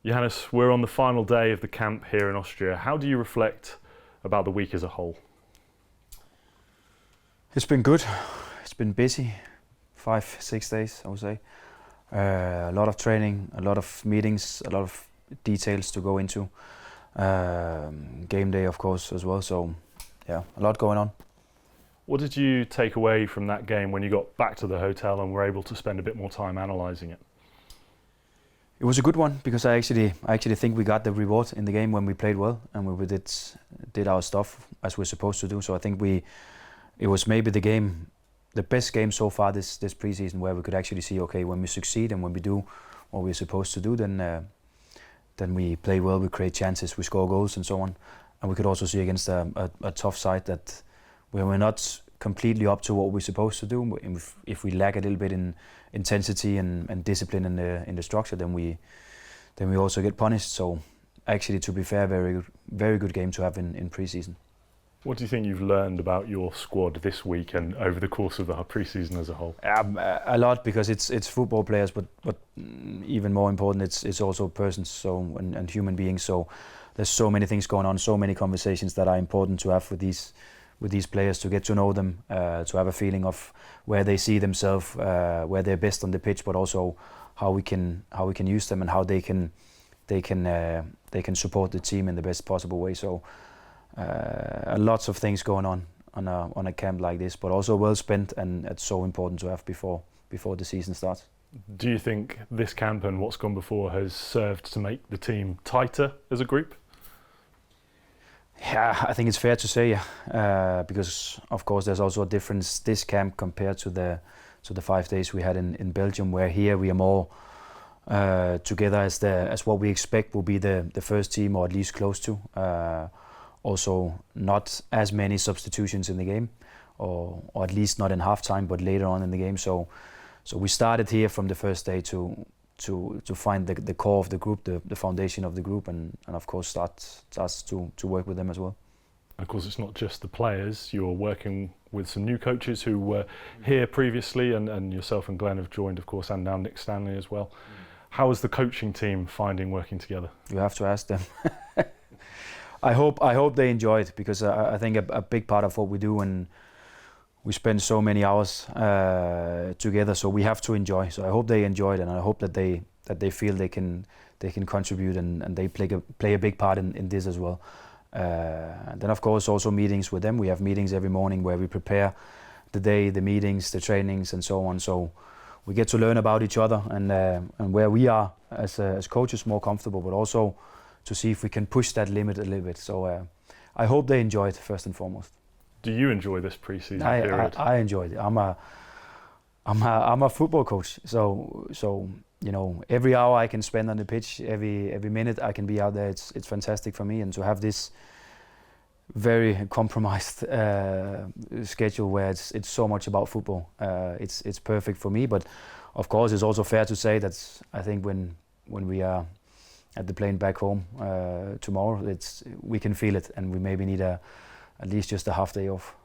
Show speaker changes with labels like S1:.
S1: Johannes, we're on the final day of the camp here in Austria. How do you reflect about the week as a whole?
S2: It's been good. It's been busy. 5-6 days, I would say. A lot of training, a lot of meetings, a lot of details to go into. Game day, of course, as well. So, yeah, a lot going on.
S1: What did you take away from that game when you got back to the hotel and were able to spend a bit more time analysing it?
S2: It was a good one because I actually think we got the reward in the game when we played well and we did our stuff as we're supposed to do. So I think it was maybe the best game so far this preseason, where we could actually see, okay, when we succeed and when we do what we're supposed to do, then we play well, we create chances, we score goals and so on. And we could also see against a tough side that where we're not completely up to what we're supposed to do. If we lack a little bit in intensity and discipline in the structure, then we also get punished. So actually, to be fair, very good game to have in preseason.
S1: What do you think you've learned about your squad this week and over the course of the preseason as a whole?
S2: A lot, because it's football players, but even more important, it's also persons, and human beings. So there's so many things going on, so many conversations that are important to have with these players, to get to know them, to have a feeling of where they see themselves, where they're best on the pitch, but also how we can use them and how they can support the team in the best possible way. So lots of things going on a camp like this, but also well spent, and it's so important to have before the season starts.
S1: Do you think this camp and what's gone before has served to make the team tighter as a group?
S2: Yeah, I think it's fair to say, because of course there's also a difference this camp compared to the 5 days we had in Belgium, where here we are more together as what we expect will be the first team, or at least close to. Also not as many substitutions in the game, or at least not in halftime, but later on in the game. So we started here from the first day to find the core of the group, the foundation of the group, and of course starts to work with them as well.
S1: Of course, it's not just the players. You're working with some new coaches who were here previously, and yourself and Glenn have joined, of course, and now Nick Stanley as well. How is the coaching team finding working together?
S2: You have to ask them. I hope they enjoy it, because I think a big part of what we do, and we spend so many hours together, so we have to enjoy. So I hope they enjoy it, and I hope that they feel they can contribute, and they play a big part in this as well. And then of course also meetings with them. We have meetings every morning where we prepare the day, the meetings, the trainings, and so on. So we get to learn about each other, and where we are as coaches more comfortable, but also to see if we can push that limit a little bit. So I hope they enjoy it first and foremost.
S1: Do you enjoy this pre-season period?
S2: I enjoy it. I'm a football coach, so you know, every hour I can spend on the pitch, every minute I can be out there, it's fantastic for me. And to have this very compromised schedule where it's so much about football, it's perfect for me. But of course, it's also fair to say that I think when we are at the plane back home tomorrow, we can feel it, and we maybe need at least just a half day off.